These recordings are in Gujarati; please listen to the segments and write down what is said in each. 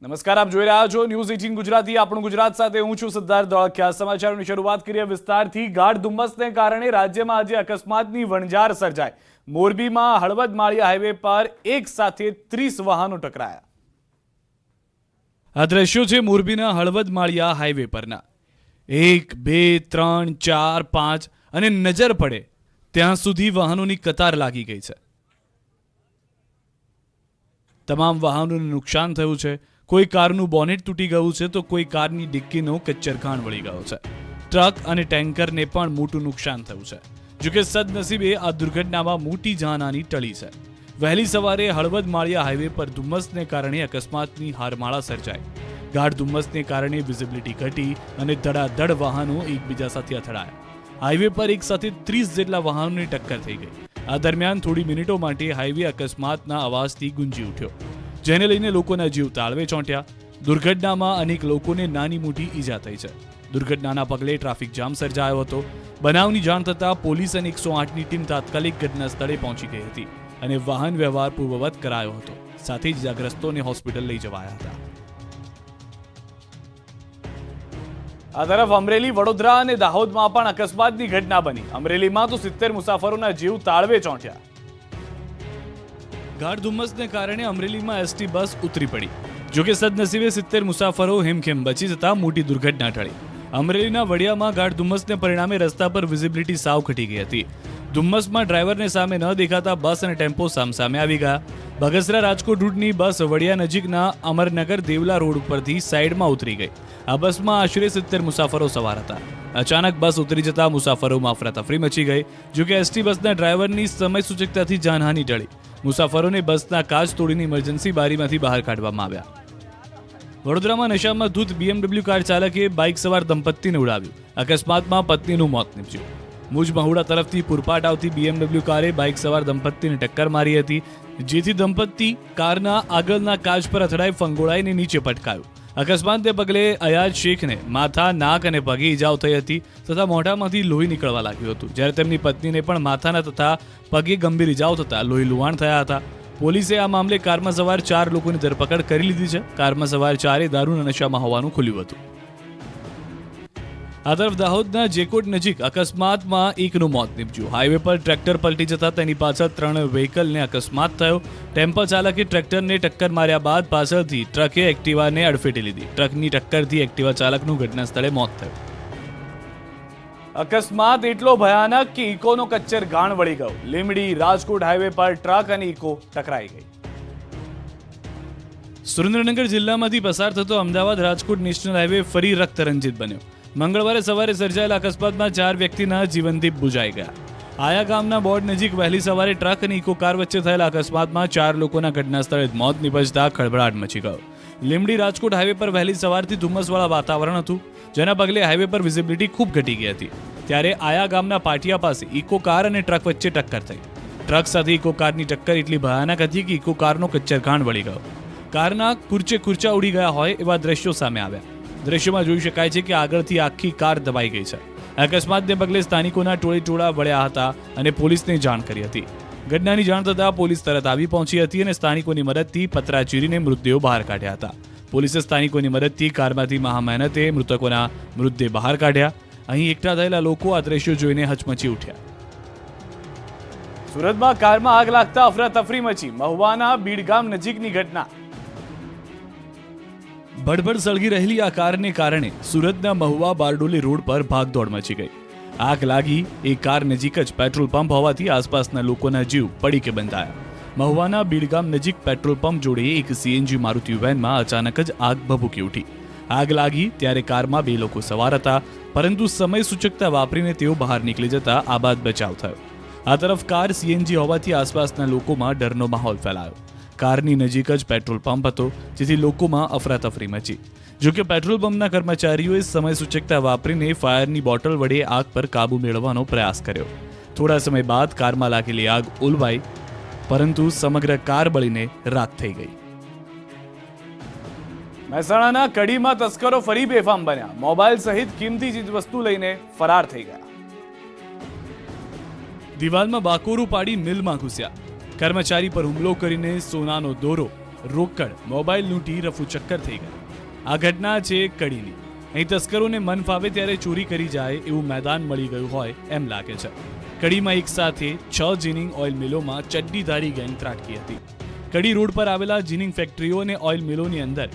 નમસ્કાર, આપ જોઈ રહ્યા છો ન્યૂઝ 18 ગુજરાતી. આપણું ગુજરાત સાથે હું છું સિદ્ધાર્થ ધોળકિયા. સમાચારોની શરૂઆત કરીએ વિસ્તારથી. ગાઢ ધુમ્મસને કારણે રાજ્યમાં આજે અકસ્માતની વણઝાર સર્જાઈ. મોરબીમાં હળવદ માળિયા હાઈવે પર એક સાથે 30 વાહનો ટકરાયા. આ દ્રશ્યો છે મોરબીના હળવદ માળિયા હાઈવે પરના. 1, 2, 3, 4, 5 અને નજર પડે ત્યાં સુધી વાહનોની કતાર લાગી ગઈ છે. તમામ વાહનોને નુકસાન થયું છે. કોઈ કારનું બોનેટ તૂટી ગયું છે તો કોઈ કારની ડિક્કીનો કચ્ચરખાણ વળી ગયો છે. ટ્રક અને ટેન્કરને પણ મોટું નુકસાન થયું છે. જોકે સદનસીબે આ દુર્ઘટનામાં મોટી જાનહાની ટળી છે. વહેલી સવારે હળવદ માળિયા હાઈવે પર ધુમ્મસને કારણે અકસ્માતની હારમાળા સર્જાઈ. ગાઢ ધુમ્મસને કારણે વિઝિબિલિટી ઘટી અને ધડાધડ વાહનો એકબીજા સાથે અથડાયા. હાઈવે પર એક સાથે 30 જેટલા વાહનોની ટક્કર થઈ ગઈ. આ દરમિયાન થોડી મિનિટો માટે હાઈવે અકસ્માતના અવાજથી ગુંજી ઉઠ્યો, જેને લઈને લોકોના જીવ તાળવે ચોંટ્યા. દુર્ઘટનામાં અનેક લોકોને નાની મોટી ઈજા થઈ છે. દુર્ઘટનાના પગલે ટ્રાફિક જામ સર્જાયો હતો. બનાવની જાણ થતાં પોલીસ અને 108ની ટીમ તાત્કાલિક ઘટના સ્થળે પહોંચી ગઈ હતી અને વાહન વ્યવહાર પૂર્વવત કરાયો હતો. સાથે જ ઇજાગ્રસ્તોને હોસ્પિટલ લઈ જવાયા હતા. આ તરફ અમરેલી, વડોદરા અને દાહોદમાં પણ અકસ્માતની ઘટના બની. અમરેલીમાં તો 70 મુસાફરોના જીવ તાળવે ચોંટ્યા. ગાઢ ધુમ્મસને કારણે અમરેલીમાં એસટી બસ ઉતરી પડી. જોકે સદનસીબે 70 મુસાફરો હેમખેમ બચી જતા મોટી દુર્ઘટના ટળી. અમરેલીના વડિયામાં ગાઢ ધુમ્મસને પરિણામે રસ્તા પર વિઝિબિલિટી સાવ ઘટી ગઈ હતી. ધુમ્મસમાં ડ્રાઈવરને સામે ન દેખાતા બસ અને ટેમ્પો સામસામે આવી ગયા. બગસરા રાજકોટ રૂટની બસ વડિયા નજીકના અમરનગર દેવલા રોડ ઉપરથી સાઈડમાં ઉતરી ગઈ. આ બસમાં આશરે 70 મુસાફરો સવાર હતા. અચાનક બસ ઉતરી જતા મુસાફરોમાં અફરાતફરી મચી ગઈ. જોકે એસટી બસના ડ્રાઈવરની સમય સૂચકતાથી જાનહાની ટળી. મુસાફરોને બસના કાચ તોડીને ઇમરજન્સી બારીમાંથી બહાર કાઢવામાં આવ્યા. વડોદરામાં નશામાં ધૂત BMW કાર ચાલકે બાઇક સવાર દંપતીને ઉડાવ્યું. અકસ્માતમાં પત્નીનું મોત નીપજ્યું. મુજ મહુડા તરફથી પૂરપાટ આવતી BMW કારે બાઇક સવાર દંપતીને ટક્કર મારી હતી, જેથી દંપતી કારના આગળના કાચ પર અથડાઈ ફંગોળાઈને નીચે પટકાયું. અકસ્માતને પગલે અયાજ શેખને માથા, નાક અને પગે ઈજાઓ થઈ હતી તથા મોઢામાંથી લોહી નીકળવા લાગ્યું હતું. જ્યારે તેમની પત્નીને પણ માથાના તથા પગે ગંભીર ઈજાઓ થતા લોહી લુહાણ થયા હતા. પોલીસે આ મામલે કારમાં સવાર 4 લોકોની ધરપકડ કરી લીધી છે. કારમાં સવાર 4 દારૂના નશામાં હોવાનું ખુલ્યું હતું. આ તરફ દાહોદના જેકોટ નજીક અકસ્માતમાં એકનું મોત નીપજ્યું. હાઈવે પર ટ્રેક્ટર પલટી જતા તેની પાછળ 3 વ્હીકલને અકસ્માત થયો. ટેમ્પો ચાલકે ટ્રેક્ટરને ટક્કર માર્યા બાદ પાછળથી ટ્રકે એક્ટિવાને અડફેટે લીધી. ટ્રકની ટક્કરથી એક્ટિવા ચાલકનું ઘટના સ્થળે મોત થયું. અકસ્માત એટલો ભયાનક કે ઇકોનો કચ્ચર ગાણ વળી ગયો. લીમડી રાજકોટ હાઈવે પર ટ્રક અને ઇકો ટકરાઈ ગઈ. સુરેન્દ્રનગર જિલ્લામાંથી પસાર થતો અમદાવાદ રાજકોટ નેશનલ હાઈવે ફરી રક્તરંજિત બન્યો. મંગળવારે સવારે સર્જાયેલા અકસ્માતમાં 4 વ્યક્તિના જીવનદીપ બુઝાઈ ગયા. આયા ગામના બોર્ડ નજીક વહેલી સવારે ટ્રક અને ઇકો કાર વચ્ચે થયેલા અકસ્માતમાં 4 લોકોના ઘટના સ્થળે મોત નીપજતા ખળભળાટ મચી ગયો. લીમડી રાજકોટ હાઈવે પર વહેલી સવારથી ધુમ્મસવાળા વાતાવરણ હતું, જેના પગલે હાઈવે પર વિઝિબિલિટી ખૂબ ઘટી ગઈ હતી. ત્યારે આયા ગામના પાટિયા પાસે ઇકો કાર અને ટ્રક વચ્ચે ટક્કર થઈ. ટ્રક સાથે ઇકો કારની ટક્કર એટલી ભયાનક હતી કે ઇકો કારનો કચ્ચરખાણ વળી ગયો. કારના ખુરચા ઉડી ગયા હોય એવા દ્રશ્યો સામે આવ્યા. દ્રશ્યમાં જોઈ શકાય છે કે આગળથી આખી કાર દબાઈ ગઈ છે. અકસ્માતને પગલે સ્થાનિકોના ટોળા વળ્યા હતા અને પોલીસને જાણ કરી હતી. ઘટનાની જાણ થતાં પોલીસ તરત આવી પહોંચી હતી અને સ્થાનિકોની મદદથી પતરા ચીરીને મૃતદેહો બહાર કાઢ્યા હતા. પોલીસે સ્થાનિકોની મદદથી કારમાંથી મહામહેનતે મૃતકોના મૃતદેહ બહાર કાઢ્યા. અહીં એકઠા થયેલા લોકો આ દ્રશ્યો જોઈને હચમચી ઉઠ્યા. સુરતમાં કારમાં આગ લાગતા અફરાતફરી મચી. મહુવાના બીડગામ નજીકની ઘટના. ભડભડ સળગી રહેલી આ કારને કારણે સુરતના મહુવા બારડોલી રોડ પર ભાગદોડ મચી ગઈ. આગ લાગી એ કાર નજીક જ પેટ્રોલ પંપ હોવાથી આસપાસના લોકોના જીવ પડીકે બંધાયા. મહુવાના બીડગામ નજીક પેટ્રોલ પંપ જોડે એક સીએનજી મારુતિ વેનમાં અચાનક જ આગ ભભૂકી ઉઠી. આગ લાગી ત્યારે કારમાં 2 લોકો સવાર હતા, પરંતુ સમય સૂચકતા વાપરીને તેઓ બહાર નીકળી જતા આબાદ બચાવ થયો. આ તરફ કાર સીએનજી હોવાથી આસપાસના લોકોમાં ડરનો માહોલ ફેલાયો. કારની નજીક જ પેટ્રોલ પંપ હતો, જેથી લોકોમાં અફરાતફરી મચી. જોકે પેટ્રોલ પંપના કર્મચારીઓએ સમય સૂચકતા વાપરીને ફાયરની બોટલ વડે આગ પર કાબુ મેળવવાનો પ્રયાસ કર્યો. થોડા સમય બાદ કારમાં લાગેલી આગ ઓલવાઈ, પરંતુ સમગ્ર કાર બળીને રાખ થઈ ગઈ. મહેસાણાના કડીમાં તસ્કરો ફરી બેફામ બન્યા. મોબાઈલ સહિત કિંમતી ચીજવસ્તુ લઈને ફરાર થઈ ગયા. દિવાલમાં બાકોરું પાડી મિલમાં ઘૂસ્યા. કર્મચારી પર હુમલો કરીને સોનાનો દોરો રોકડ, મોબાઈલ લૂંટી રફુચક્કર થઈ ગઈ. આ ઘટના છે કડીની. અહીં તસ્કરોને મન ફાવે ત્યારે ચોરી કરી જાય એવું મેદાન મળી ગયું હોય એમ લાગે છે. કડીમાં એક સાથે 6 જીનિંગ ઓઇલ મિલોમાં ચડ્ડીધારી ગેંગ ત્રાટકી હતી. કડી રોડ પર આવેલા જીનિંગ ફેક્ટરીઓ અને ઓઇલ મિલોની અંદર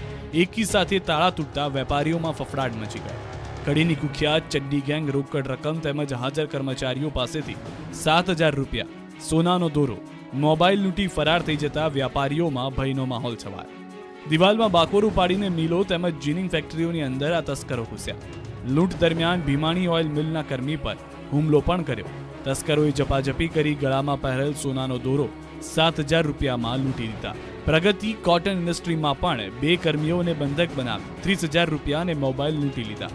એકી સાથે તાળા તૂટતા વેપારીઓમાં ફફડાટ મચી ગયો. કડીની કુખ્યાત ચડ્ડી ગેંગ રોકડ રકમ તેમજ હાજર કર્મચારીઓ પાસેથી 7,000 રૂપિયા, સોનાનો દોરો, મોબાઈલ લૂંટી ફરાર થઈ જતા વ્યાપારીઓમાં ભયનો માહોલ છવાયો. દિવાલમાં બાકોરું પાડીને મિલો તેમજ જીનિંગ ફેક્ટરીઓની અંદર આ તસ્કરો ઘૂસ્યા. લૂંટ દરમિયાન ભીમાણી ઓઇલ મિલના કર્મી પર હુમલો પણ કર્યો. તસ્કરોએ ઝપાઝપી કરી ગળામાં પહેરેલ સોનાનો દોરો 7,000 રૂપિયામાં લૂંટી લીધા. પ્રગતિ કોટન ઇન્ડસ્ટ્રીમાં પણ 2 કર્મીઓને બંધક બનાવી 30,000 રૂપિયા અને મોબાઈલ લૂંટી લીધા.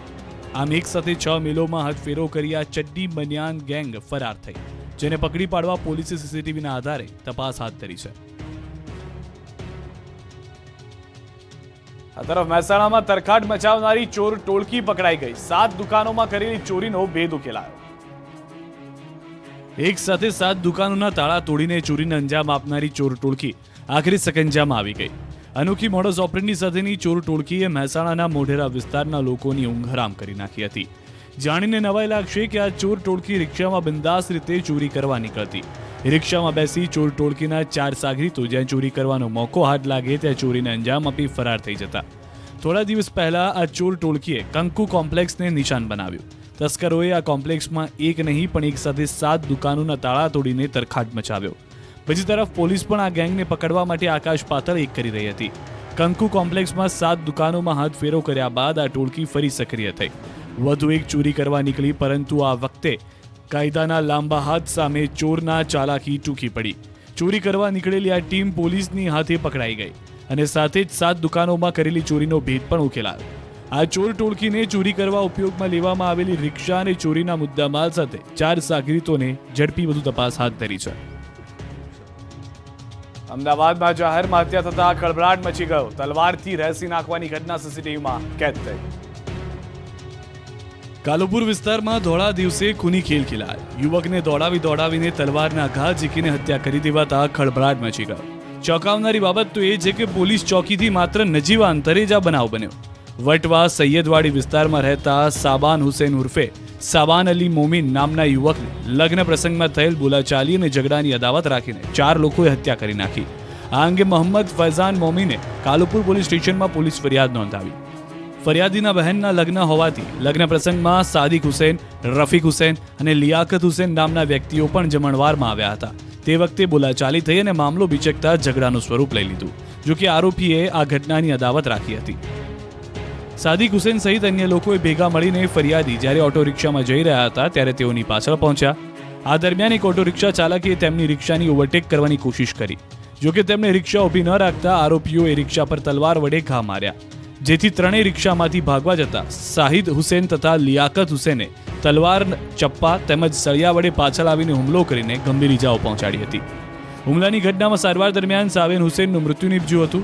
આમ એક સાથે 6 મિલોમાં હથફેરો કરી આ ચડ્ડી બનિયાન ગેંગ ફરાર થઈ, જેને પકડી પાડવા પોલીસે સીસીટીવીના આધારે તપાસ હાથ ધરી છે. આ તરફ મહેસાણામાં તરખાટ મચાવનારી ચોર ટોળકી પકડાઈ ગઈ. 7 દુકાનોમાં કરેલી ચોરીનો ભેદ ઉકેલાયો. એક સાથે 7 દુકાનોના તાળા તોડીને ચોરીને અંજામ આપનારી ચોર ટોળકી આખરે સકંજામાં આવી ગઈ. અનોખી મોડસ ઓપરેન્ડી સાથેની ચોર ટોળકીએ મહેસાણાના મોઢેરા વિસ્તારના લોકોની ઊંઘ હરામ કરી નાખી હતી. જાણીને નવાઈ લાગશે કે આ ચોર ટોળકી રિક્ષામાં બિંદાસ રીતે ચોરી કરવા નીકળતી. રિક્ષામાં બેસી ચોર ટોળકીના 4 સાગરીતો જ્યાં ચોરી કરવાનો મોકો હાથ લાગે ત્યાં ચોરીને અંજામ આપી ફરાર થઈ જતા. થોડા દિવસ પહેલા આ ચોર ટોળકીએ કંકુ કોમ્પ્લેક્સને નિશાન બનાવ્યું. તસ્કરોએ આ કોમ્પ્લેક્સમાં એક નહીં પણ એક સાથે 7 દુકાનોના તાળા તોડીને તરખાટ મચાવ્યો. બીજી તરફ પોલીસ પણ આ ગેંગને પકડવા માટે આકાશ પાતાળ એક કરી રહી હતી. કંકુ કોમ્પ્લેક્સમાં 7 દુકાનોમાં હાથ ફેરો કર્યા બાદ આ ટોળકી ફરી સક્રિય થઈ. વધુ એક ચોરી કરવા નીકળી, પરંતુ આ વખતે કાયદાના લાંબા હાથ સામે ચોરના ચાલાકી ટૂંકી પડી. ચોરી કરવા નીકળેલી આ ટીમ પોલીસની હાથે પકડાઈ ગઈ અને સાથે જ 7 દુકાનોમાં કરેલી ચોરીનો ભેદ પણ ઉકેલાયો. આ ચોર ટોળકીને ચોરી કરવા ઉપયોગમાં લેવામાં આવેલી રિક્ષા અને ચોરીના મુદ્દામાલ સાથે 4 સાગરીતોને ઝડપી વધુ તપાસ હાથ ધરી છે. અમદાવાદમાં જાહેરમાં હત્યા થતા ખળભળાટ મચી ગયો. તલવારથી રહેસી નાખવાની ઘટના સીસીટીવીમાં કેદ થઈ. કાલુપુર વિસ્તારમાં ધોળા દિવસે ખૂની ખેલ ખેલાયો. યુવકને દોડાવીને તલવારના ઘા ઝીકીને હત્યા કરી દેવાતા ખળભળાટ મચી ગયો. ચોંકાવનારી બાબત તો એ છે કે પોલીસ ચોકીથી માત્ર નજીવા અંતરે જ આ બનાવ બન્યો. વટવા સૈયદવાડી વિસ્તારમાં રહેતા સાબાન હુસેન ઉર્ફે સાબાન અલી મોમીન નામના યુવકને લગ્ન પ્રસંગમાં થયેલ બોલાચાલી અને ઝઘડાની અદાવત રાખીને 4 લોકોએ હત્યા કરી નાખી. આ અંગે મોહમ્મદ ફૈઝાન મોમીને કાલુપુર પોલીસ સ્ટેશનમાં પોલીસ ફરિયાદ નોંધાવી. ફરિયાદીના બહેનના લગ્ન હોવાથી લગ્ન પ્રસંગમાં સાદિક હુસેન, રફીક હુસેન અને લિયાકત હુસેન નામના વ્યક્તિઓ પણ જમણવારમાં આવ્યા હતા. તે વખતે બોલાચાલી થઈ અને મામલો બિચકતા ઝઘડાનું સ્વરૂપ લઈ લીધું. જોકે આરોપીએ આ ઘટનાની અદાવત રાખી હતી. સાદિક હુસેન સહિત અન્ય લોકોએ ભેગા મળીને ફરિયાદી જ્યારે ઓટો રિક્ષામાં જઈ રહ્યા હતા ત્યારે તેઓની પાછળ પહોંચ્યા. આ દરમિયાન એક ઓટો રિક્ષા ચાલકે તેમની રિક્ષાની ઓવરટેક કરવાની કોશિશ કરી. જોકે તેમણે રિક્ષા ઊભી ન રાખતા આરોપીઓએ રિક્ષા પર તલવાર વડે ઘા માર્યા, જેથી ત્રણેય રિક્ષામાંથી ભાગવા જતા શાહિદ હુસેન તથા લિયાકત હુસેને તલવાર, ચપ્પા તેમજ સળિયા વડે પાછળ આવીને હુમલો કરીને ગંભીર ઇજાઓ પહોંચાડી હતી. હુમલાની ઘટનામાં સારવાર દરમિયાન સાવેન હુસેનનું મૃત્યુ નીપજ્યું હતું.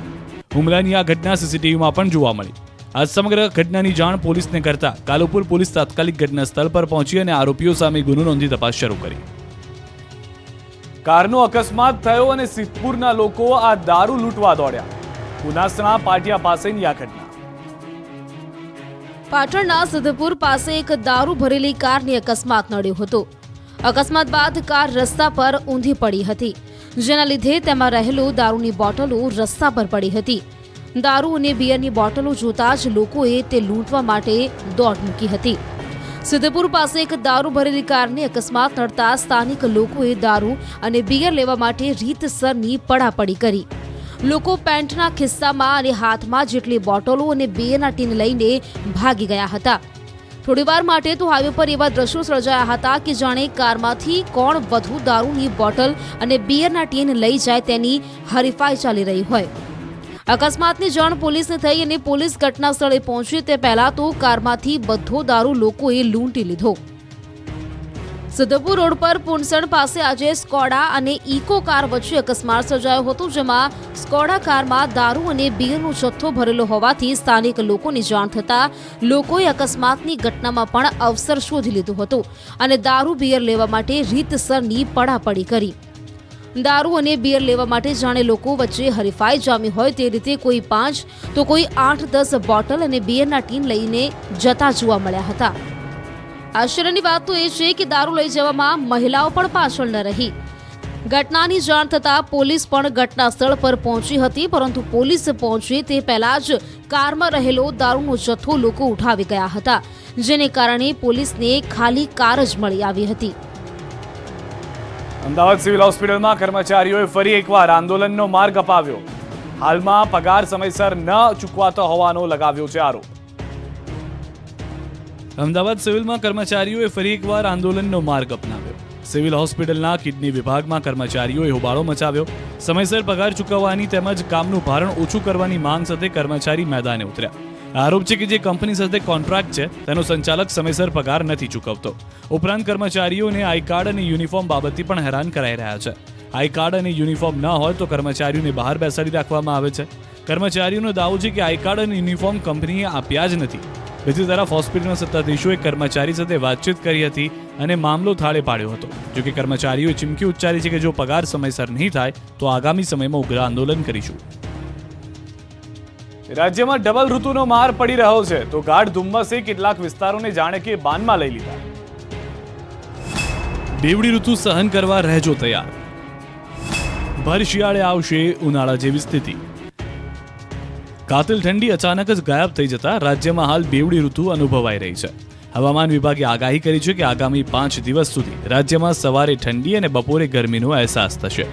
હુમલાની આ ઘટના સીસીટીવીમાં પણ જોવા મળી. આ સમગ્ર ઘટનાની જાણ પોલીસને કરતા કાલુપુર પોલીસ તાત્કાલિક ઘટના સ્થળ પર પહોંચી અને આરોપીઓ સામે ગુનો નોંધી તપાસ શરૂ કરી. કારનો અકસ્માત થયો અને સિદ્ધપુરના લોકો આ દારૂ લૂંટવા દોડ્યા. પુનાસણા પાટિયા પાસેની આ ઘટના. પાટણના સિદ્ધપુર પાસે એક દારૂ ભરેલી કારની અકસ્માત નડ્યો હતો. અકસ્માત બાદ કાર રસ્તા પર ઊંધી પડી હતી, જેના લીધે તેમાં રહેલું દારૂની બોટલો રસ્તા પર પડી હતી. દારૂ અને બિયરની બોટલો જોતા જ લોકોએ તે લૂંટવા માટે દોડ મૂકી હતી. સિદ્ધપુર પાસે એક દારૂ ભરેલી કારને અકસ્માત નડતા સ્થાનિક લોકોએ દારૂ અને બિયર લેવા માટે રીતસરની પડાપડી કરી. લોકો પેન્ટના ખિસ્સામાં અને હાથમાં જેટલી બોટલો અને બિયરના ટીન લઈને ભાગી ગયા હતા. થોડીવાર માટે તો હાઈવે પર એવા દ્રશ્યો સર્જાયા હતા કે જાણે કારમાંથી કોણ વધુ દારૂની બોટલ અને બિયરના ટીન લઈ જાય તેની હરીફાઈ ચાલી રહી હોય. અકસ્માતની જાણ પોલીસને થઈ અને પોલીસ ઘટના સ્થળે પહોંચી તે પહેલા તો કારમાંથી બધો દારૂ લોકોએ લૂંટી લીધો. સિદ્ધપુર રોડ પર પુનસણ પાસે આજે સ્કોડા અને ઇકો કાર વચ્ચે અકસ્માત સર્જાયો હતો, જેમાં સ્કોડા કારમાં દારૂ અને બિયરનો જથ્થો ભરેલો હોવાથી સ્થાનિક લોકોની જાણ થતા લોકોએ અકસ્માતની ઘટનામાં પણ અવસર શોધી લીધો હતો અને દારૂ બિયર લેવા માટે રીતસરની પડાપડી કરી. દારૂ અને બિયર લેવા માટે જાણે લોકો વચ્ચે હરીફાઈ જામી હોય તે રીતે કોઈ 5 તો કોઈ 8-10 બોટલ અને બિયરના ટીન લઈને જતા જોવા મળ્યા હતા. આશ્ચર્યની વાત તો એ છે કે દારૂ લઈ જવામાં મહિલાઓ પણ પાછળ ન રહી. ઘટનાની જાણ થતાં પોલીસ પણ ઘટના સ્થળ પર પહોંચી હતી, પરંતુ પોલીસ પહોંચે તે પહેલા જ કારમાં રહેલો દારૂનો જથ્થો લોકો ઉઠાવી ગયા હતા, જેને કારણે પોલીસને ખાલી કાર જ મળી આવી હતી. અમદાવાદ સિવિલ હોસ્પિટલમાં કર્મચારીઓએ ફરી એકવાર આંદોલનનો માર્ગ અપાવ્યો. હાલમાં પગાર સમયસર ન ચૂકવાતો હોવાનો લગાવ્યો છે આરોપ. અમદાવાદ સિવિલમાં કર્મચારીઓએ ફરી એકવાર આંદોલનનો માર્ગ અપનાવ્યો. સિવિલ હોસ્પિટલના કિડની વિભાગમાં કર્મચારીઓએ હોબાળો મચાવ્યો. સમયસર પગાર ચૂકવવાની તેમજ કામનું ભારણ ઓછું કરવાની માંગ સાથે કર્મચારી મેદાને ઉતર્યા. આરોપ છે કે જે કંપની સાથે કોન્ટ્રાક્ટ છે તેનો સંચાલક સમયસર પગાર નથી ચૂકવતો. ઉપરાંત કર્મચારીઓને આઈ કાર્ડ અને યુનિફોર્મ બાબતથી પણ હેરાન કરાઈ રહ્યા છે. આઈ કાર્ડ અને યુનિફોર્મ ન હોય તો કર્મચારીઓને બહાર બેસાડી રાખવામાં આવે છે. કર્મચારીઓનો દાવો છે કે આઈ કાર્ડ અને યુનિફોર્મ કંપનીએ આપ્યા જ નથી. બીજી તરફ હોસ્પિટલના સત્તાધીશોએ કર્મચારી સાથે વાતચીત કરી હતી અને મામલો થાળે પાડ્યો હતો. જોકે કર્મચારીઓએ ચીમકી ઉચ્ચારી છે કે જો પગાર સમયસર નહીં થાય તો આગામી સમયમાં ઉગ્ર આંદોલન કરીશું. રાજ્યમાં ડબલ ઋતુનો માર પડી રહ્યો છે તો ગાઢ ધુમ્મસે કેટલાક વિસ્તારોને જાણે કે બાનમાં લઈ લીધા. બેવડી ઋતુ સહન કરવા રહેજો તૈયાર. ભર શિયાળે આવશે ઉનાળા જેવી સ્થિતિ. કાતિલ ઠંડી અચાનક જ ગાયબ થઈ જતા રાજ્યમાં હાલ બેવડી ઋતુ અનુભવાઈ રહી છે. હવામાન વિભાગે આગાહી કરી છે કે આગામી 5 દિવસ સુધી રાજ્યમાં સવારે ઠંડી અને બપોરે ગરમીનો અહેસાસ થશે.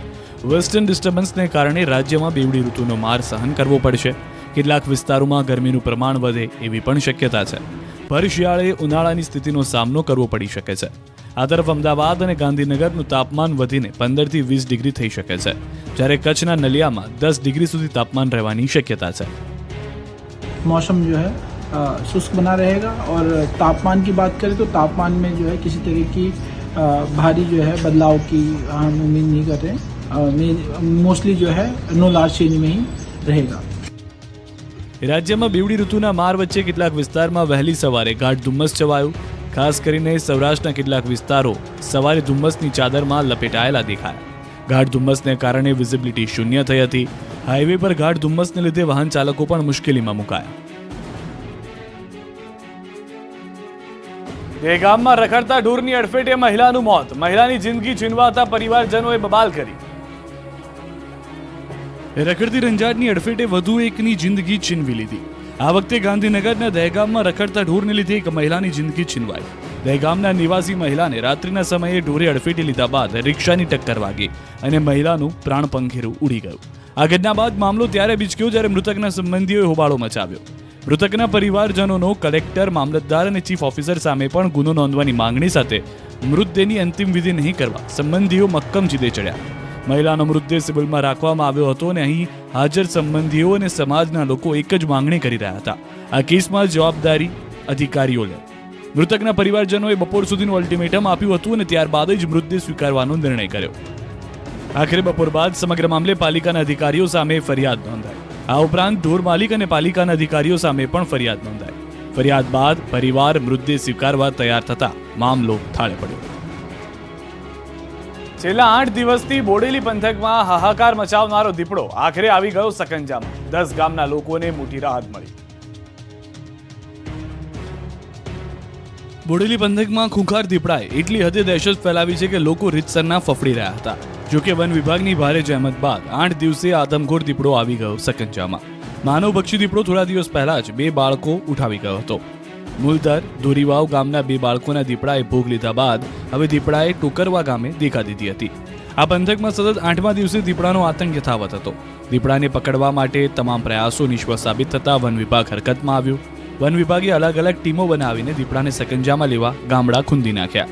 વેસ્ટર્ન ડિસ્ટર્બન્સને કારણે રાજ્યમાં બેવડી ઋતુનો માર સહન કરવો પડશે. કેટલાક વિસ્તારોમાં ગરમીનું પ્રમાણ વધે એવી પણ શક્યતા છે. ભર શિયાળે ઉનાળાની સ્થિતિનો સામનો કરવો પડી શકે છે. આ તરફ અમદાવાદ અને ગાંધીનગરનું તાપમાન વધીને 15 થી 20 ડિગ્રી થઈ શકે છે, જ્યારે કચ્છના નલિયામાં 10 डिग्री સુધી તાપમાન રહેવાની શક્યતા છે. मौसम जो है शुष्क बना रहेगा और तापमान की बात करें तो तापमान में जो है किसी तरह की भारी जो है बदलाव की हम उम्मीद नहीं कर रहे हैं. मोस्टली जो है नो लार्ज चेंज में ही रहेगा. રાજ્યમાં બેવડી ઋતુના માર વચ્ચે કેટલાક વિસ્તારમાં વહેલી સવારે ગાઢ ધુમ્મસ છવાયું. ખાસ કરીને સૌરાષ્ટ્રના કેટલાક વિસ્તારો સવારે ધુમ્મસની ચાદરમાં લપેટાયેલા દેખાયા. ગાઢ ધુમ્મસને કારણે વિઝિબિલિટી શૂન્ય થઈ હતી. હાઈવે પર ગાઢ ધુમ્મસને લીધે વાહન ચાલકો પણ મુશ્કેલીમાં મુકાયા. દહેગામમાં રખડતા ઢોરની અડફેટે મહિલાનું મોત. મહિલાની જિંદગી છીનવાતા પરિવારજનોએ બબાલ કરી. રખડતી રંજાડની અડફેટે વધુ એકની જિંદગી છીનવી લીધી. આ વખતે ગાંધીનગરના દહેગામમાં રખડતા ઢોરને લીધે એક મહિલાની જિંદગી છીનવાઈ. દહેગામના નિવાસી મહિલાને રાત્રિના સમયે ઢોરે અડફેટી લીધા બાદ રિક્ષાની ટક્કર વાગી અને મહિલાનું પ્રાણ પંખેરું ઉડી ગયું. આ ઘટના બાદ મામલો ત્યારે બીચક્યો જ્યારે મૃતકના સંબંધીઓએ હોબાળો મચાવ્યો. મૃતકના પરિવારજનોનો કલેક્ટર, મામલતદાર અને ચીફ ઓફિસર સામે પણ ગુનો નોંધવાની માંગણી સાથે મૃતદેહની અંતિમ વિધિ નહીં કરવા સંબંધીઓ મક્કમ જીદે ચડ્યા. મહિલાનો મૃતદેહ સિવિલમાં રાખવામાં આવ્યો હતો અને અહીં હાજર સંબંધીઓ અને સમાજના લોકો એક જ માંગણી કરી રહ્યા હતા. આ કેસમાં જવાબદારી અધિકારીઓ લે. મૃતકના પરિવારજનોએ બપોર સુધીનું અલ્ટિમેટમ આપ્યું હતું અને ત્યારબાદ જ મૃતદેહ સ્વીકારવાનો નિર્ણય કર્યો. આખરે બપોર બાદ સમગ્ર મામલે પાલિકાના અધિકારીઓ સામે ફરિયાદ નોંધાઈ. આ ઉપરાંત ઢોર માલિક અને પાલિકાના અધિકારીઓ સામે પણ ફરિયાદ નોંધાઈ. ફરિયાદ બાદ પરિવાર મૃતદેહ સ્વીકારવા તૈયાર થતા મામલો થાળે પડ્યો. છેલ્લા 8 દિવસથી બોડેલી પંથકમાં હાહાકાર મચાવનારો દીપડો આખરે આવી ગયો સકંજામાં. 10 ગામના લોકોને મોટી રાહત મળી. બોડેલી પંથકમાં ખૂંખાર દીપડાએ એટલી હદે દહેશત ફેલાવી છે કે લોકો રીતસરના ફફડી રહ્યા હતા. જોકે વન વિભાગની ભારે જહેમત બાદ 8 દિવસે આદમખોર દીપડો આવી ગયો સકંજામાં. માનવભક્ષી દીપડો થોડા દિવસ પહેલા જ 2 બાળકો ઉઠાવી ગયો હતો. મુલદર, ધોરીવાવ ગામના 2 બાળકોના દીપડાએ ભોગ લીધા બાદ હવે દીપડાએ ટોકરવા ગામે દેખા દીધી હતી. આ પંથકમાં સતત 8મા દિવસે દીપડાનો આતંક યથાવત હતો. દીપડાને પકડવા માટે તમામ પ્રયાસો નિષ્ફળ સાબિત થતા વન વિભાગ હરકતમાં આવ્યું. વન વિભાગે અલગ અલગ ટીમો બનાવીને દીપડાને સકંજામાં લેવા ગામડા ખૂંદી નાખ્યા.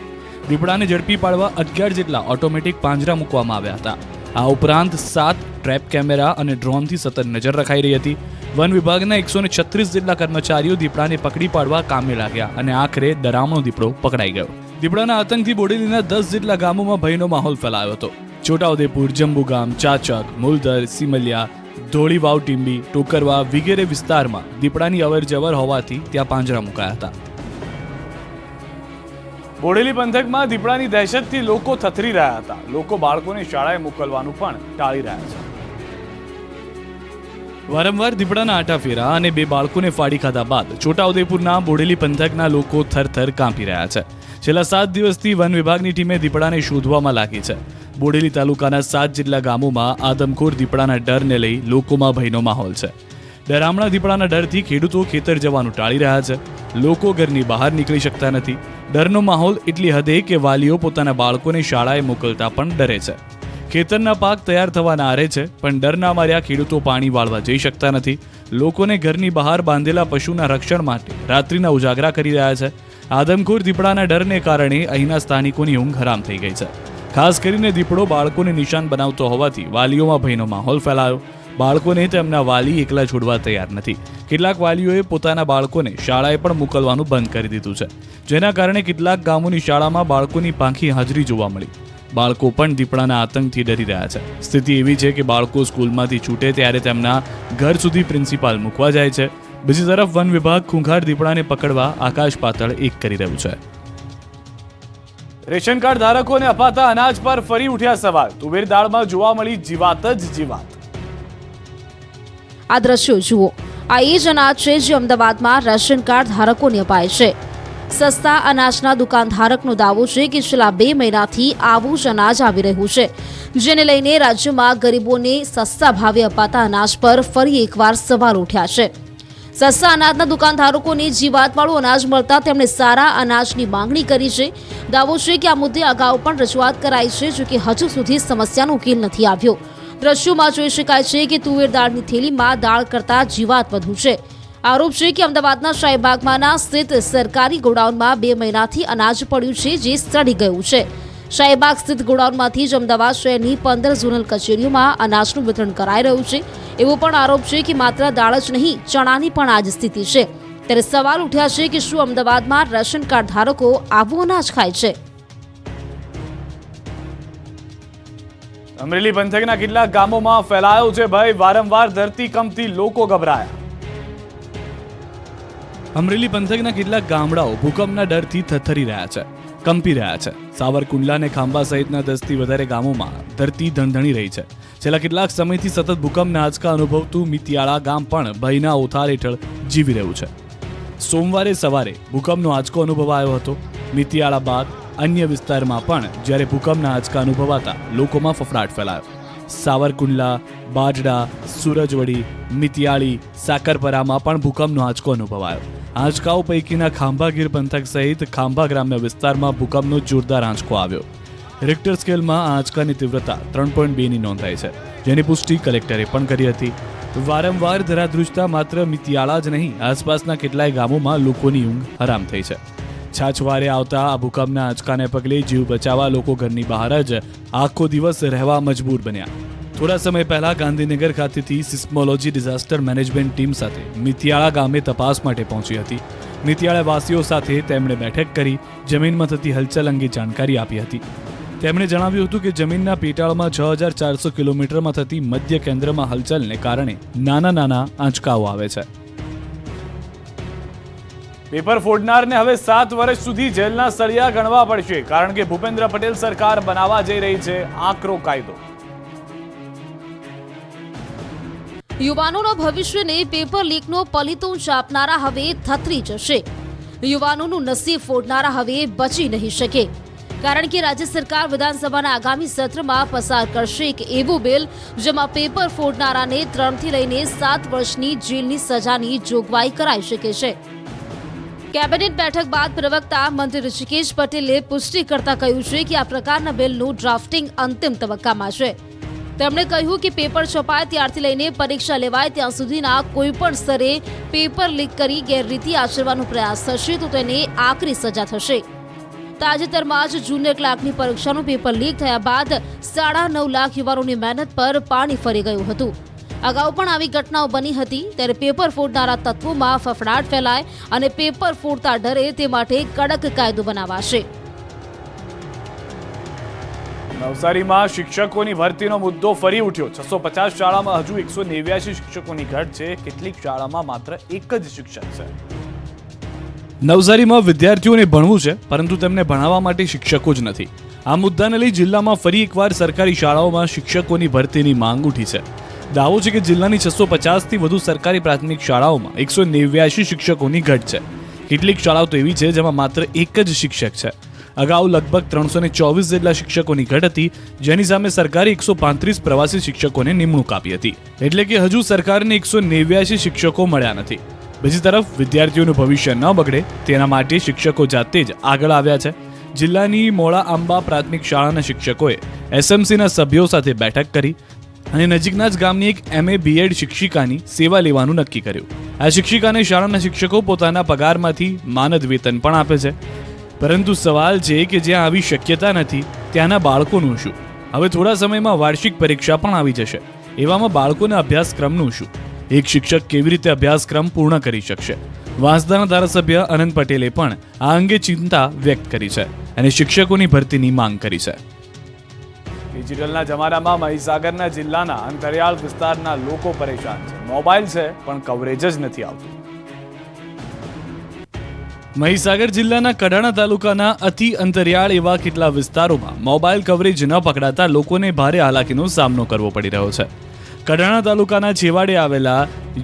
દીપડાને ઝડપી પાડવા 11 જેટલા ઓટોમેટિક પાંજરા મૂકવામાં આવ્યા હતા. આ ઉપરાંત 7 ટ્રેપ કેમેરા અને ડ્રોનથી સતત નજર રખાઈ રહી હતી. વન વિભાગના 136 જેટલા કર્મચારીઓ દીપડાને પકડી પાડવા કામે લાગ્યા અને આખરે ડરામણો દીપડો પકડાઈ ગયો. દીપડાના આતંકથી બોડેલીના 10 જેટલા ગામોમાં ભયનો માહોલ ફેલાયો હતો. છોટાઉદેપુર, જંબુગામ, ચાચક, મુલદર, સિમલિયા, ધોળીવાવ, ટીંબી, ટોકરવા વગેરે વિસ્તારમાં દીપડાની અવરજવર હોવાથી ત્યાં પાંજરા મુકાયા હતા. બોડેલી પંથકમાં દીપડાની દહેશતથી લોકો થથરી રહ્યા હતા. લોકો બાળકોને શાળાએ મોકલવાનું પણ ટાળી રહ્યા છે. વારંવાર દીપડાના આટાફેરા અને 2 બાળકોને ફાડી ખાધા બાદ છોટાઉદેપુરના બોડેલી પંથકના લોકો થરથર કાંપી રહ્યા છે. છેલ્લા 7 દિવસથી વન વિભાગની ટીમે દીપડાને શોધવામાં લાગી છે. બોડેલી તાલુકાના 7 જેટલા ગામોમાં આદમખોર દીપડાના ડરને લઈ લોકોમાં ભયનો માહોલ છે. ડરામણા દીપડાના ડરથી ખેડૂતો ખેતર જવાનું ટાળી રહ્યા છે. લોકો ઘરની બહાર નીકળી શકતા નથી. ડરનો માહોલ એટલી હદે કે વાલીઓ પોતાના બાળકોને શાળાએ મોકલતા પણ ડરે છે. ખેતરના પાક તૈયાર થવાના આરે છે, પણ ડરના માર્યા ખેડૂતો પાણી વાળવા જઈ શકતા નથી. લોકોને ઘરની બહાર બાંધેલા પશુના રક્ષણ માટે રાત્રિના ઉજાગરા કરી રહ્યા છે. આદમખોર દીપડાના ડરને કારણે અહીંના સ્થાનિકોની ઊંઘ હરામ થઈ ગઈ છે. ખાસ કરીને દીપડો બાળકોને નિશાન બનાવતો હોવાથી વાલીઓમાં ભયનો માહોલ ફેલાયો. બાળકોને તેમના વાલી એકલા છોડવા તૈયાર નથી. કેટલાક વાલીઓએ પોતાના બાળકોને શાળાએ પણ મોકલવાનું બંધ કરી દીધું છે, જેના કારણે કેટલાક ગામોની શાળામાં બાળકોની પાંખી હાજરી જોવા મળી. બાળકો પણ દીપડાના આતંકથી ડરી રહ્યા છે. સ્થિતિ એવી છે કે બાળકો સ્કૂલમાંથી છૂટે ત્યારે તેમના ઘર સુધી પ્રિન્સિપાલ મૂકવા જાય છે. બીજી તરફ વન વિભાગ ખૂંખાર દીપડાને પકડવા આકાશ પાતાળ એક કરી રહ્યું છે. રેશન કાર્ડ ધારકોને અપાતા અનાજ પર ફરી ઉઠ્યા સવાલ. તુવેર દાળમાં જોવા મળી જીવાત જ જીવાત. આ દ્રશ્યો જુઓ. આ એ જ અનાજ છે જે અમદાવાદમાં રેશન કાર્ડ ધારકોને અપાય છે. સસ્તા અનાજના દુકાનધારકનો દાવો છે કે છેલ્લા 2 મહિનાથી આવું જ અનાજ આવી રહ્યું છે, જેને લઈને રાજ્યમાં ગરીબોને સસ્તા ભાવે અપાતા અનાજ પર ફરી એકવાર સવાલ ઉઠ્યા છે. સસ્તા અનાજના દુકાનધારકોને જીવાતવાળું અનાજ મળતા તેમણે સારા અનાજની માંગણી કરી છે. દાવો છે કે આ મુદ્દે અગાઉ પણ રજૂઆત કરાઈ છે, જો કે હજુ સુધી સમસ્યાનો ઉકેલ નથી આવ્યો. દ્રશ્યોમાં જોઈ શકાય છે કે તુવેર દાળની થેલીમાં દાળ કરતા જીવાત વધુ છે. આરોપ છે કે અમદાવાદના શાહીબાગમાંના સ્થિત સરકારી ગોડાઉનમાં 2 મહિનાથી અનાજ પડ્યું છે, જે સડી ગયું છે. શાહીબાગ સ્થિત ગોડાઉનમાંથી જ અમદાવાદ શહેરની 15 ઝોનલ કચેરીઓમાં અનાજનું વિતરણ કરાઈ રહ્યું છે. એવો પણ આરોપ છે કે માત્ર દાળ જ નહીં, ચણાની પણ આ જ સ્થિતિ છે. ત્યારે સવાલ ઉઠ્યા છે કે શું અમદાવાદમાં રેશન કાર્ડ ધારકો આવું અનાજ ખાય છે? અમરેલી પંથકના કેટલાક ગામોમાં ફેલાયો છે ભય. વારંવાર ધરતીકંપથી લોકો ગભરાયા. અમરેલી પંથકના કેટલાક ગામડાઓ ભૂકંપના ડરથી થરથરી રહ્યા છે, કંપી રહ્યા છે. સાવરકુંડલા અને ખાંભા સહિતના 10 થી વધારે ગામોમાં ધરતી ધણધણી રહી છે. છેલ્લા કેટલાક સમયથી સતત ભૂકંપના આંચકા અનુભવતું મિતિયાળા ગામ પણ ભયના ઓથાર હેઠળ જીવી રહ્યું છે. સોમવારે સવારે ભૂકંપનો આંચકો અનુભવાયો હતો. મિતિયાળા બાદ અન્ય વિસ્તારમાં પણ જ્યારે ભૂકંપના આંચકા અનુભવાતા લોકોમાં ફફડાટ ફેલાયો. સાવરકુંડલા, બાજડા, સુરજવડી, મિતિયાળી, સાકરપરામાં પણ ભૂકંપનો આંચકો અનુભવાયો. આંચકાઓ પૈકીના ખાંભા ગીર પંથક સહિત ખાંભા ગ્રામ્ય વિસ્તારમાં ભૂકંપનો જોરદાર આંચકો આવ્યો. રિક્ટર સ્કેલમાં આ આંચકાની તીવ્રતા 3.2ની નોંધાઈ છે, જેની પુષ્ટિ કલેક્ટરે પણ કરી હતી. વારંવાર ધરાધ્રુજતા માત્ર મિતિયાળા જ નહીં, આસપાસના કેટલાય ગામોમાં લોકોની ઊંઘ હરામ થઈ છે. છાછવારે આવતા આ ભૂકંપના આંચકાને પગલે જીવ બચાવવા લોકો ઘરની બહાર જ આખો દિવસ રહેવા મજબૂર બન્યા. થોડા સમય પહેલા ગાંધીનગર ખાતેથી સિસ્મોલોજી ડિઝાસ્ટર મેનેજમેન્ટ ટીમ સાથે મિતિયાળા ગામે તપાસ માટે પહોંચી હતી. મિતિયાળા વાસીઓ સાથે તેમણે બેઠક કરી જમીનમાં થતી હલચલ અંગે જાણકારી આપી હતી. તેમણે જણાવ્યું હતું કે જમીનના પેટાળમાં 6400 કિલોમીટરમાં થતી મધ્ય કેન્દ્રમાં હલચલને કારણે નાના નાના આંચકાઓ આવે છે. પેપર ફોડનારને હવે 7 વર્ષ સુધી જેલના સળિયા ગણવા પડશે, કારણ કે ભૂપેન્દ્ર પટેલ સરકાર બનાવવા જઈ રહી છે આકરો કાયદો. યુવાનોના ભવિષ્યને પેપર લીકનો પલીતો ચાપનારા હવે થથરી જશે. યુવાનોનું નસીબ ફોડનારા હવે બચી નહીં શકે, કારણ કે રાજ્ય સરકાર વિધાનસભાના આગામી સત્રમાં પસાર કરશે એક એવું બિલ જેમાં પેપર ફોડનારાને 3 થી લઈને 7 વર્ષની જેલની સજાની જોગવાઈ કરાઈ શકે છે. કેબિનેટ બેઠક બાદ પ્રવક્તા મંત્રી ઋષિકેશ પટેલે પુષ્ટિ કરતા કહ્યું છે કે આ પ્રકારના બિલનું ડ્રાફ્ટિંગ અંતિમ તબક્કામાં છે. તેમણે કહ્યું કે પેપર છપાય ત્યારથી લઈને પરીક્ષા લેવાય ત્યાં સુધીના કોઈપણ સ્તરે પેપર લીક કરી ગેરરીતિ આચરવાનો પ્રયાસ થશે તો તેને આકરી સજા થશે. તાજેતરમાં જ જુનિયર ક્લાર્કની પરીક્ષાનું પેપર લીક થયા બાદ 9.5 લાખ યુવાનોની મહેનત પર પાણી ફરી ગયું હતું. અગાઉ પણ આવી ઘટનાઓ બની હતી. ત્યારે પેપર ફોડનારા તત્વોમાં ફફડાટ ફેલાય અને પેપર ફોડતા ડરે તે માટે કડક કાયદો બનાવાશે. નવસારીમાં શિક્ષકોની ભરતીનો મુદ્દો ફરી ઉઠ્યો. 650 શાળામાં હજુ 189 શિક્ષકોની ઘટ છે. કેટલીક શાળામાં માત્ર 1 જ શિક્ષક છે. નવસારીમાં વિદ્યાર્થીઓને ભણવું છે, પરંતુ તેમને ભણાવવા માટે શિક્ષકો જ નથી. આ મુદ્દાને લઈ જિલ્લામાં ફરી એકવાર સરકારી શાળાઓમાં શિક્ષકોની ભરતીની માંગ ઉઠી છે. દાવો છે કે જિલ્લાની 650થી વધુ સરકારી પ્રાથમિક શાળાઓમાં 189 શિક્ષકોની ઘટ છે. કેટલીક શાળાઓ તો એવી છે જેમાં માત્ર એક જ શિક્ષક છે. અગાઉ લગભગ 324 જેટલા શિક્ષકોની ઘટ હતી, જેની સામે સરકારે 135 પ્રવાસી શિક્ષકોને નિમણૂક આપી હતી. એટલે કે હજુ સરકારને 189 શિક્ષકો મળ્યા નથી. બીજી તરફ વિદ્યાર્થીઓનું ભવિષ્ય ન બગડે તેના માટે શિક્ષકો જાતે જ આગળ આવ્યા છે. જિલ્લાની મોળા આંબા પ્રાથમિક શાળાના શિક્ષકોએ એસએમસીના સભ્યો સાથે બેઠક કરી અને નજીકના જ ગામની એક MA BEd શિક્ષિકાની સેવા લેવાનું નક્કી કર્યું. આ શિક્ષિકાને શાળાના શિક્ષકો પોતાના પગારમાંથી માનદ વેતન પણ આપે છે. પરંતુ સવાલ છે કે જ્યાં આવી શક્યતા નથી ત્યાંના બાળકોનું શું? હવે થોડા સમયમાં વાર્ષિક પરીક્ષા પણ આવી જશે. એવામાં બાળકોના અભ્યાસક્રમનું શું? એક શિક્ષક કેવી રીતે અભ્યાસક્રમ પૂર્ણ કરી શકશે? વાંસદાના ધારાસભ્ય અનંત પટેલે પણ આ અંગે ચિંતા વ્યક્ત કરી છે અને શિક્ષકોની ભરતીની માંગ કરી છે. ડિજિટલના જમાનામાં મહીસાગરના જિલ્લાના અંતરિયાળ વિસ્તારના લોકો પરેશાન છે. મોબાઈલ છે પણ કવરેજ જ નથી આવતું. મહીસાગર જિલ્લાના કડાણા તાલુકાના અતિ અંતરિયાળ એવા કેટલા વિસ્તારોમાં મોબાઈલ કવરેજ ન પકડાતા લોકોને ભારે હાલાકીનો સામનો કરવો પડી રહ્યો છે. કડાણા તાલુકાના છેવાડે આવેલા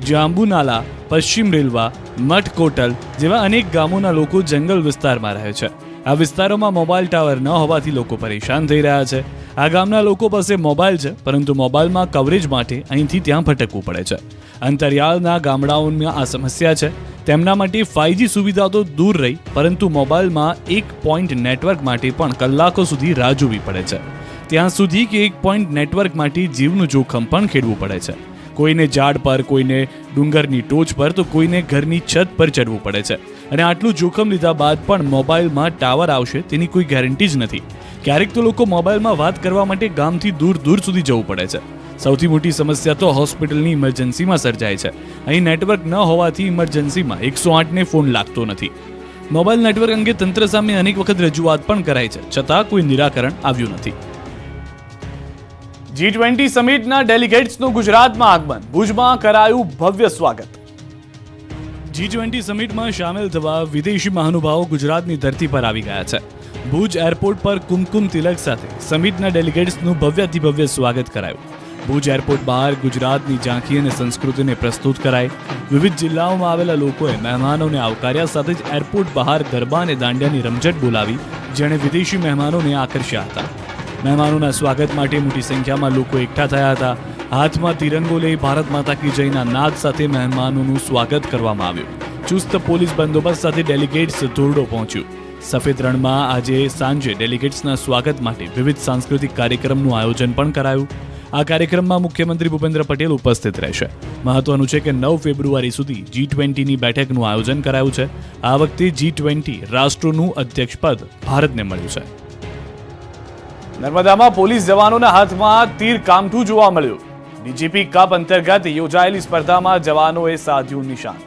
જાંબુનાલા, પશ્ચિમ રેલવા, મઠ કોટલ જેવા અનેક ગામોના લોકો જંગલ વિસ્તારમાં રહે છે. આ વિસ્તારોમાં મોબાઈલ ટાવર ન હોવાથી લોકો પરેશાન થઈ રહ્યા છે. આ ગામના લોકો પાસે મોબાઈલ છે, પરંતુ મોબાઈલમાં કવરેજ માટે અહીંથી ત્યાં ભટકવું પડે છે. અંતરિયાળના ગામડાઓમાં આ સમસ્યા છે. તેમના માટે 5G સુવિધા તો દૂર રહી, પરંતુ મોબાઈલમાં 1 પોઈન્ટ નેટવર્ક માટે પણ કલાકો સુધી રાહ જોવી પડે છે. ત્યાં સુધી કે 1 પોઈન્ટ નેટવર્ક માટે જીવનું જોખમ પણ ખેડવું પડે છે. કોઈને ઝાડ પર, કોઈને ડુંગરની ટોચ પર, તો કોઈને ઘરની છત પર ચડવું પડે છે. અને આટલું જોખમ લીધા બાદ પણ મોબાઈલમાં ટાવર આવશે તેની કોઈ ગેરંટી જ નથી. ક્યારેક તો લોકો મોબાઈલમાં વાત કરવા માટે ગામથી દૂર દૂર સુધી જવું પડે છે. સૌથી મોટી સમસ્યા તો હોસ્પિટલની ઇમરજન્સીમાં સર્જાય છે. અહીં નેટવર્ક ન હોવાથી ઇમરજન્સીમાં 108ને ફોન લાગતો નથી. મોબાઈલ નેટવર્ક અંગે તંત્ર સામે અનેક વખત રજૂઆત પણ કરાઈ છે, છતાં કોઈ નિરાકરણ આવ્યું નથી. G20 સમિટના ડેલિગેટ્સનું ગુજરાતમાં આગમન. ભુજમાં કરાયું ભવ્ય સ્વાગત. G20 સમિટમાં સામેલ થવા વિદેશી મહાનુભાવો ગુજરાતની ધરતી પર આવી ગયા છે. ભુજ એરપોર્ટ પર કુમકુમ તિલક સાથે સમિટના ડેલિગેટ્સનું ભવ્યાતિભવ્ય સ્વાગત કરાયું. ભુજ એરપોર્ટ બહાર ગુજરાતની ઝાંખી અને સંસ્કૃતિને પ્રસ્તુત કરાઈ. વિવિધ જિલ્લાઓમાં આવેલા લોકોએ મહેમાનોને આવકાર્યા, સાથે જ એરપોર્ટ બહાર ગરબા અને દાંડિયાની રમઝટ બોલાવી, જેણે વિદેશી મહેમાનોને આકર્ષ્યા હતા. મહેમાનોના સ્વાગત માટે મોટી સંખ્યામાં લોકો એકઠા થયા હતા. હાથમાં તિરંગો લઈ ભારત માતા કી જયના નાદ સાથે મહેમાનોનું સ્વાગત કરવામાં આવ્યું. ચુસ્ત પોલીસ બંદોબસ્ત સાથે ડેલિગેટ્સ ધોરડો પહોંચ્યું. સફેદ રણમાં આજે સાંજે ડેલિગેટ્સના સ્વાગત માટે વિવિધ સાંસ્કૃતિક કાર્યક્રમનું આયોજન પણ કરાયું. આ કાર્યક્રમમાં મુખ્યમંત્રી ભૂપેન્દ્ર પટેલ ઉપસ્થિત રહેશે. મહત્વનું છે કે 9 ફેબ્રુઆરી સુધી G20ની બેઠકનું આયોજન કરાયું છે. આ વખતે G20 રાષ્ટ્રોનું અધ્યક્ષપદ ભારતને મળ્યું છે. નર્મદામાં પોલીસ જવાનોના હાથમાં તીર કામઠું જોવા મળ્યું. ડીજીપી કપ અંતર્ગત યોજાયેલી સ્પર્ધામાં જવાનોએ સાધ્યું નિશાન.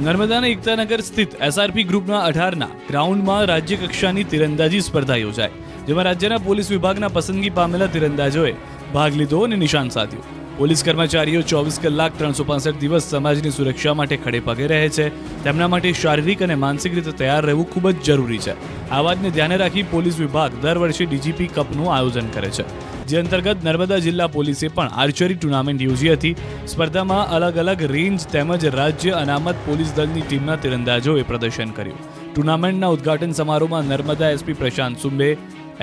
નર્મદાના એકતાનગર સ્થિત SRP ગ્રુપના 18ના ગ્રાઉન્ડમાં રાજ્ય કક્ષાની તીરંદાજી સ્પર્ધા યોજાઈ, જેમાં રાજ્યના પોલીસ વિભાગના પસંદગી પામેલા તીરંદાજોએ ભાગ લીધો અને નિશાન સાધ્યું. પોલીસ કર્મચારીઓ 24 કલાક 365 દિવસ સમાજની સુરક્ષા માટે ખડે પગે રહે છે. તેમના માટે શારીરિક અને માનસિક રીતે તૈયાર રહેવું ખૂબ જ જરૂરી છે. આ વાતને ધ્યાને રાખી પોલીસ વિભાગ દર વર્ષે ડીજીપી કપનું આયોજન કરે છે, જે અંતર્ગત નર્મદા જિલ્લા પોલીસે પણ આર્ચરી ટુર્નામેન્ટ યોજી હતી. સ્પર્ધામાં અલગ અલગ રેન્જ તેમજ રાજ્ય અનામત પોલીસ દળની ટીમના તીરંદાજોએ પ્રદર્શન કર્યું. ટુર્નામેન્ટના ઉદ્ઘાટન સમારોહમાં નર્મદા એસપી પ્રશાંત સુંબે,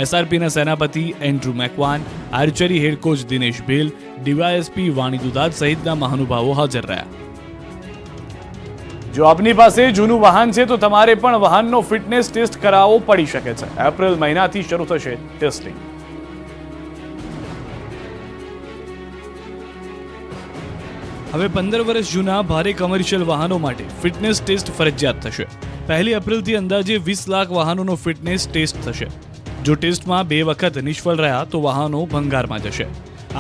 SRPના સેનાપતિ Andrew Macwan, archery head coach Dinesh Bhil, DYSP Vani Dudhat સહિતના મહાનુભાવો હાજર રહ્યા. જો આપની પાસે જૂનું વાહન છે તો તમારે પણ વાહનનો ફિટનેસ ટેસ્ટ કરાવવો પડી શકે છે. એપ્રિલ મહિનાથી શરૂ થશે ટેસ્ટિંગ. હવે 15 વર્ષ જૂના ભારે કમર્શિયલ વાહનો માટે ફિટનેસ ટેસ્ટ ફરજિયાત થશે. 1 એપ્રિલથી અંદાજે 20 લાખ વાહનોનો ફિટનેસ ટેસ્ટ થશે. જો ટેસ્ટમાં 2 વખત નિષ્ફળ રહ્યા તો વાહનો ભંગારમાં જશે.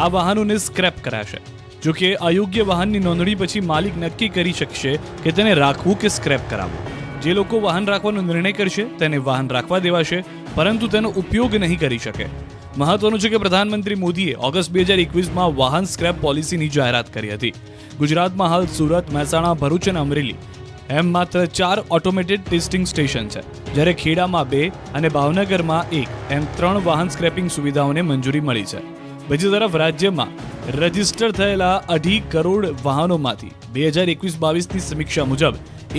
આ વાહનોને સ્ક્રેપ કરાશે. જો કે અયોગ્ય વાહનની નોંધણી પછી માલિક નક્કી કરી શકશે કે તેને રાખવું કે સ્ક્રેપ કરાવવું. જે લોકો વાહન રાખવાનો નિર્ણય કરશે તેને વાહન રાખવા દેવાશે, પરંતુ તેનો ઉપયોગ નહીં કરી શકે. મહત્વનું છે કે પ્રધાનમંત્રી મોદીએ ઓગસ્ટ 2021માં વાહન સ્ક્રેપ પોલિસીની જાહેરાત કરી હતી. ગુજરાતમાં હાલ સુરત, મહેસાણા, ભરૂચ અને અમરેલી એમ માત્ર 4 ઓટોમેટેડ ટેસ્ટિંગ સ્ટેશન છે, જ્યારે ખેડામાં 2 અને ભાવનગરમાં 1 એમ 3 વાહન સ્ક્રેપિંગ સુવિધાઓને મંજૂરી મળી છે. બીજી તરફ રાજ્યમાં રજીસ્ટર થયેલા 2.5 કરોડ વાહનોમાંથી 2021-22ની સમીક્ષા મુજબ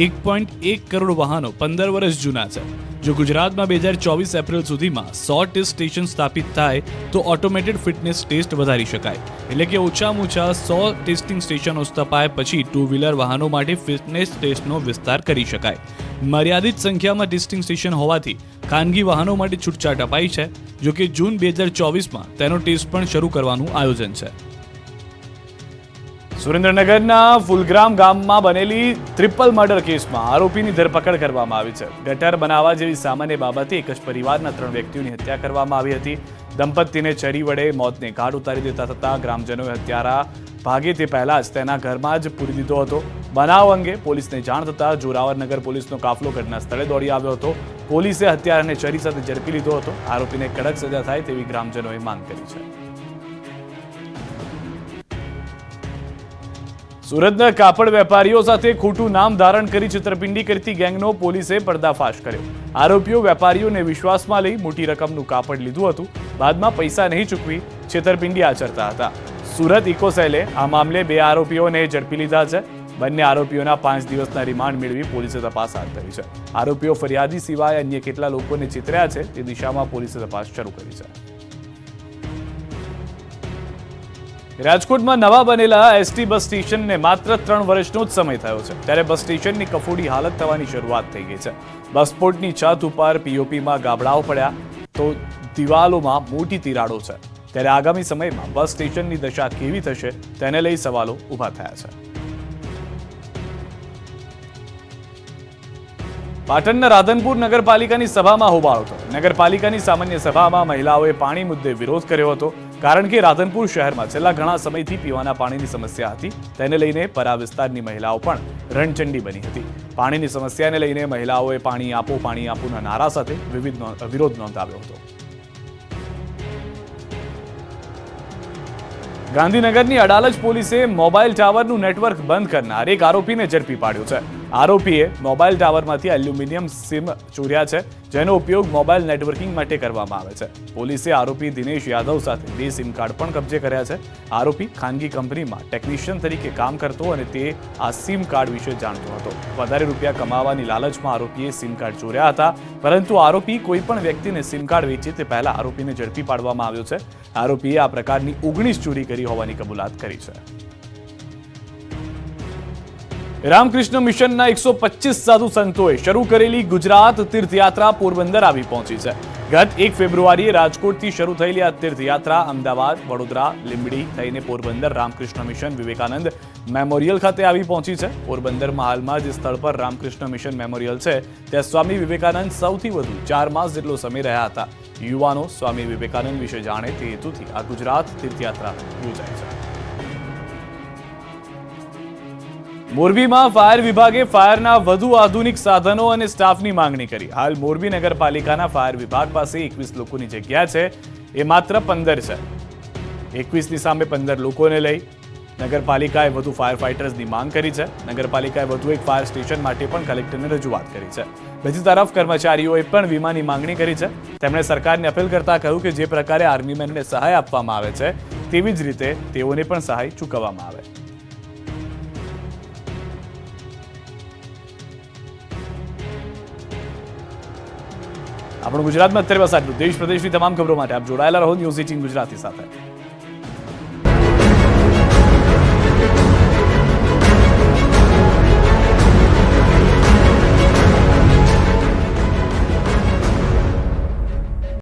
1.1 કરોડ વાહનો 15 વર્ષ જૂના છે. જો ગુજરાતમાં 2024 એપ્રિલ સુધીમાં 100 ટેસ્ટ સ્ટેશન સ્થાપિત થાય તો ઓટોમેટેડ ફિટનેસ ટેસ્ટ વધારી શકાય. એટલે કે ઓછામાં ઓછા 100 ટેસ્ટિંગ સ્ટેશનો સ્થપાય પછી 2 વ્હીલર વાહનો માટે ફિટનેસ ટેસ્ટનો વિસ્તાર કરી શકાય. મર્યાદિત સંખ્યામાં ટેસ્ટિંગ સ્ટેશન હોવાથી ખાનગી વાહનો માટે છૂટછાટ અપાઈ છે. જો કે જૂન 2024માં તેનો ટેસ્ટ પણ શરૂ કરવાનું આયોજન છે. સુરેન્દ્રનગરના ફુલગ્રામ ગામમાં બનેલી ટ્રિપલ મર્ડર કેસમાં આરોપીની ધરપકડ કરવામાં આવી છે. ગટર બનાવવા જેવી સામાન્ય બાબતે એક જ પરિવારના 3 વ્યક્તિઓની હત્યા કરવામાં આવી હતી. દંપતીને છરી વડે મોતને ઘાટ ઉતારી દેતા થતા ગ્રામજનોએ હત્યારા ભાગે તે પહેલા જ તેના ઘરમાં જ પૂરી દીધો હતો. બનાવ અંગે પોલીસને જાણ થતા જોરાવરનગર પોલીસનો કાફલો ઘટના સ્થળે દોડી આવ્યો હતો. પોલીસે હત્યારાને છરી સાથે ઝડપી લીધો હતો. આરોપીને કડક સજા થાય તેવી ગ્રામજનોએ માંગ કરી છે. સુરતના કાપડ વેપારીઓ સાથે ખોટું નામ ધારણ કરી છેતરપિંડી કરતી ગેંગનો પોલીસે પર્દાફાશ કર્યો. આરોપીઓ વેપારીઓને વિશ્વાસમાં લઈ મોટી રકમનું કાપડ લીધું હતું. બાદમાં પૈસા નહીં ચૂકવી છેતરપિંડી આચરતા હતા. સુરત ઇકોસેલે આ મામલે 2 આરોપીઓને ઝડપી લીધા છે. બંને આરોપીઓના 5 દિવસના રિમાન્ડ મેળવી પોલીસે તપાસ હાથ ધરી છે. આરોપીઓ ફરિયાદી સિવાય અન્ય કેટલા લોકોને છેતર્યા છે તે દિશામાં પોલીસે તપાસ શરૂ કરી છે. રાજકોટમાં નવા બનેલા એસટી બસ સ્ટેશનને માત્ર 3 વર્ષનો જ સમય થયો છે, ત્યારે બસ સ્ટેશનની કફોડી હાલત થવાની શરૂઆત થઈ ગઈ છે. બસપોર્ટની છત ઉપર પીઓપીમાં ગાબડાઓ પડ્યા તો દિવાલોમાં મોટી તિરાડો છે. ત્યારે આગામી સમયમાં બસ સ્ટેશનની દશા કેવી થશે તેને લઈ સવાલો ઊભા થયા છે. પાટણના રાધનપુર નગરપાલિકાની સભામાં હોબાળો થયો. નગરપાલિકાની સામાન્ય સભામાં મહિલાઓએ પાણી મુદ્દે વિરોધ કર્યો હતો, કારણ કે રાધનપુર શહેરમાં છેલ્લા ઘણા સમયથી પીવાના પાણીની સમસ્યા હતી. તેને લઈને પરા વિસ્તારની મહિલાઓ પણ રણચંડી બની હતી. પાણીની સમસ્યાને લઈને મહિલાઓએ પાણી આપોના નારા સાથે વિરોધ નોંધાવ્યો હતો. ગાંધીનગરની અડાલજ પોલીસે મોબાઈલ ટાવરનું નેટવર્ક બંધ કરનાર એક આરોપીને ઝડપી પાડ્યો છે. આરોપીએ મોબાઈલ ટાવરમાંથી એલ્યુમિનિયમ સિમ ચોર્યા છે, જેનો ઉપયોગ મોબાઈલ નેટવર્કિંગ માટે કરવામાં આવે છે. પોલીસે આરોપી દિનેશ યાદવ સાથે 2 સિમ કાર્ડ પણ કબજે કર્યા છે. આરોપી ખાનગી કંપનીમાં ટેકનિશિયન તરીકે કામ કરતો અને તે આ સિમ કાર્ડ વિશે જાણતો હતો. વધારે રૂપિયા કમાવાની લાલચમાં આરોપીએ સિમ કાર્ડ ચોર્યા હતા, પરંતુ આરોપી કોઈ પણ વ્યક્તિને સિમ કાર્ડ વેચે તે પહેલા આરોપીને ઝડપી પાડવામાં આવ્યો છે. આરોપીએ આ પ્રકારની 19 ચોરી કરી હોવાની કબૂલાત કરી છે. રામકૃષ્ણ મિશનના 125 સાધુ સંતોએ શરૂ કરેલી ગુજરાત તીર્થયાત્રા પોરબંદર આવી પહોંચી છે. ગત 1 ફેબ્રુઆરીએ રાજકોટથી શરૂ થયેલી આ તીર્થયાત્રા અમદાવાદ, વડોદરા, લીંબડી થઈને પોરબંદર રામકૃષ્ણ મિશન વિવેકાનંદ મેમોરિયલ ખાતે આવી પહોંચી છે. પોરબંદરમાં હાલમાં જે સ્થળ પર રામકૃષ્ણ મિશન મેમોરિયલ છે ત્યાં સ્વામી વિવેકાનંદ સૌથી વધુ 4 માસ જેટલો સમય રહ્યા હતા. યુવાનો સ્વામી વિવેકાનંદ વિશે જાણે તે હેતુથી આ ગુજરાત તીર્થયાત્રા યોજાય છે. મોરબીમાં ફાયર વિભાગે ફાયરના વધુ આધુનિક સાધનો અને સ્ટાફની માંગણી કરી. હાલ મોરબી નગરપાલિકાના ફાયર વિભાગ પાસે 21 લોકોની જગ્યા છે, એ માત્ર 15 છે. 21ની સામે 15 લોકોને લઈ નગરપાલિકાએ વધુ ફાયર ફાઇટર્સની માંગ કરી છે. નગરપાલિકાએ વધુ એક ફાયર સ્ટેશન માટે પણ કલેક્ટરને રજૂઆત કરી છે. બીજી તરફ કર્મચારીઓએ પણ વીમાની માંગણી કરી છે. તેમણે સરકારને અપીલ કરતા કહ્યું કે જે પ્રકારે આર્મીમેનને સહાય આપવામાં આવે છે તેવી જ રીતે તેઓને પણ સહાય ચૂકવવામાં આવે. આપણું ગુજરાતમાં અત્યારે બસ આટલું. દેશ પ્રદેશની તમામ ખબરો માટે આપ જોડાયેલા રહો ન્યૂઝ 18 ગુજરાતી સાથે.